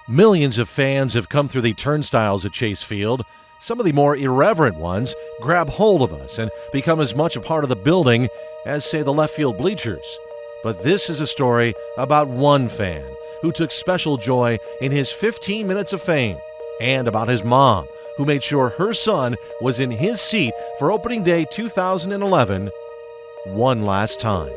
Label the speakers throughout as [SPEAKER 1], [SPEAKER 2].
[SPEAKER 1] Millions of fans have come through the turnstiles at Chase Field. Some of the more irreverent ones grab hold of us and become as much a part of the building as, say, the left field bleachers. But this is a story about one fan who took special joy in his 15 minutes of fame, and about his mom, who made sure her son was in his seat for opening day 2011 one last time.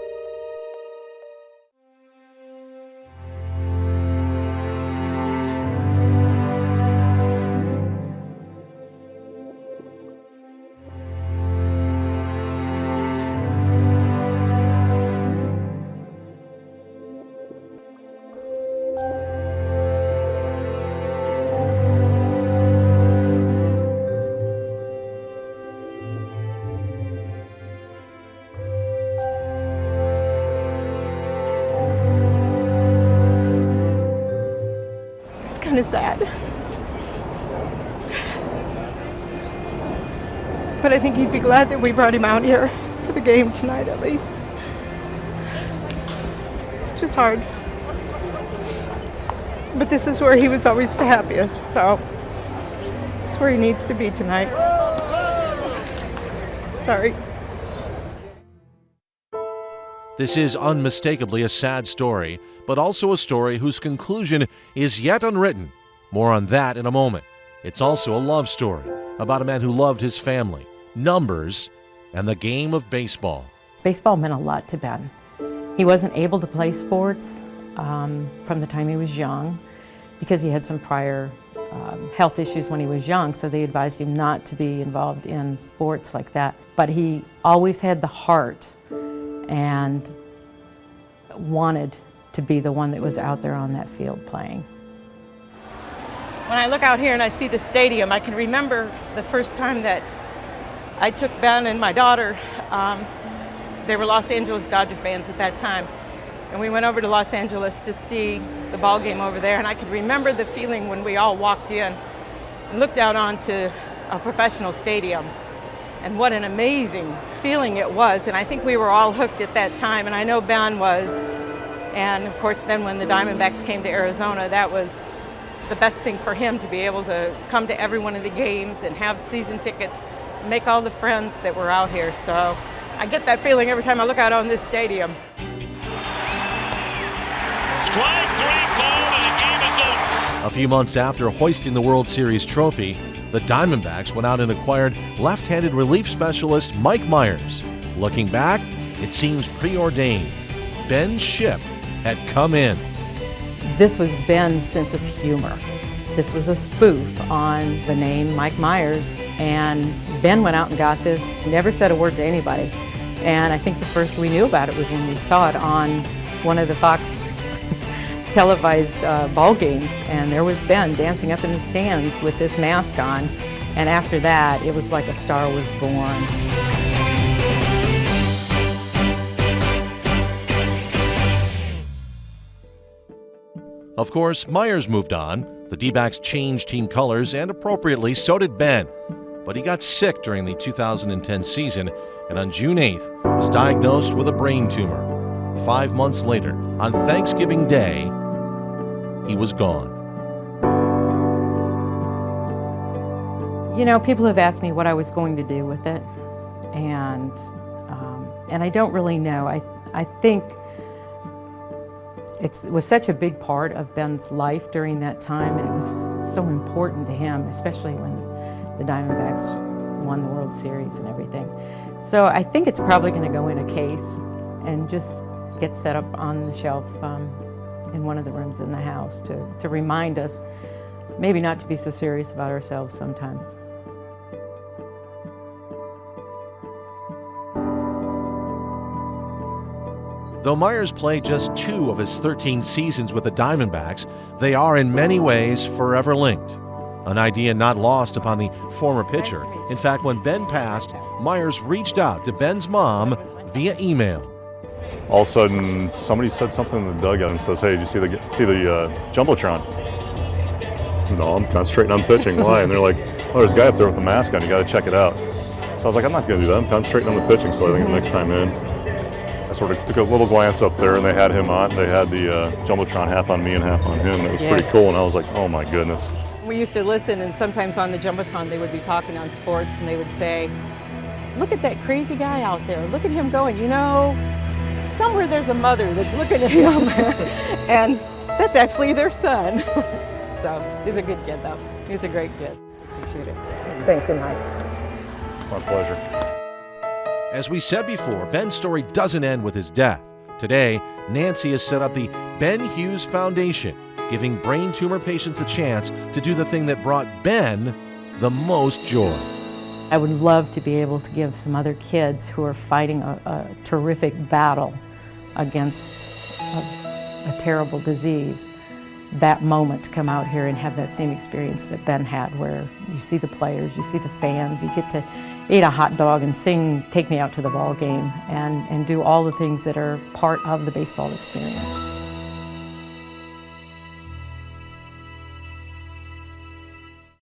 [SPEAKER 2] Kind of sad, but I think he'd be glad that we brought him out here for the game tonight at least. It's just hard, but this is where he was always the happiest, so it's where he needs to be tonight. Sorry.
[SPEAKER 1] This is unmistakably a sad story, but also a story whose conclusion is yet unwritten. More on that in a moment. It's also a love story about a man who loved his family, numbers, and the game of baseball.
[SPEAKER 3] Baseball meant a lot to Ben. He wasn't able to play sports from the time he was young because he had some prior health issues when he was young, so they advised him not to be involved in sports like that. But he always had the heart and wanted to be the one that was out there on that field playing.
[SPEAKER 2] When I look out here and I see the stadium, I can remember the first time that I took Ben and my daughter. They were Los Angeles Dodger fans at that time. And we went over to Los Angeles to see the ball game over there. And I can remember the feeling when we all walked in and looked out onto a professional stadium. And what an amazing feeling it was. And I think we were all hooked at that time. And I know Ben was. And of course, then when the Diamondbacks came to Arizona, that was the best thing for him, to be able to come to every one of the games and have season tickets, and make all the friends that were out here. So I get that feeling every time I look out on this stadium.
[SPEAKER 4] Strike three called and the game is over.
[SPEAKER 1] A few months after hoisting the World Series trophy, the Diamondbacks went out and acquired left-handed relief specialist Mike Myers. Looking back, it seems preordained. Ben's ship had come in.
[SPEAKER 3] This was Ben's sense of humor. This was a spoof on the name Mike Myers, and Ben went out and got this, never said a word to anybody. And I think the first we knew about it was when we saw it on one of the Fox televised ball games, and there was Ben dancing up in the stands with this mask on, and after that it was like a star was born.
[SPEAKER 1] Of course, Myers moved on. The D-backs changed team colors, and appropriately, so did Ben. But he got sick during the 2010 season, and on June 8th was diagnosed with a brain tumor. 5 months later, on Thanksgiving Day, he was gone.
[SPEAKER 3] You know, people have asked me what I was going to do with it, and I don't really know. I think it was such a big part of Ben's life during that time, and it was so important to him, especially when the Diamondbacks won the World Series and everything. So I think it's probably going to go in a case and just get set up on the shelf in one of the rooms in the house to remind us maybe not to be so serious about ourselves sometimes.
[SPEAKER 1] Though Myers played just 2 of his 13 seasons with the Diamondbacks, they are in many ways forever linked. An idea not lost upon the former pitcher. In fact, when Ben passed, Myers reached out to Ben's mom via email.
[SPEAKER 5] All of a sudden, somebody said something in the dugout and says, "Hey, did you see the Jumbotron?" No, I'm concentrating on pitching. Why? And they're like, "Oh, there's a guy up there with a mask on. You got to check it out." So I was like, "I'm not going to do that. I'm concentrating on the pitching." So I think the next time in, I sort of took a little glance up there, and they had him on. They had the Jumbotron half on me and half on him. It was pretty cool, and I was like, oh my goodness.
[SPEAKER 3] We used to listen, and sometimes on the Jumbotron they would be talking on sports, and they would say, look at that crazy guy out there. Look at him going. You know, somewhere there's a mother that's looking at him, and that's actually their son. So he's a good kid, though. He's a great kid. Appreciate it. Thank you, Mike.
[SPEAKER 5] My pleasure.
[SPEAKER 1] As we said before, Ben's story doesn't end with his death. Today, Nancy has set up the Ben Hughes Foundation, giving brain tumor patients a chance to do the thing that brought Ben the most joy.
[SPEAKER 3] I would love to be able to give some other kids who are fighting a terrific battle against a terrible disease that moment to come out here and have that same experience that Ben had, where you see the players, you see the fans, you get to eat a hot dog and sing Take Me Out to the Ball Game and do all the things that are part of the baseball experience.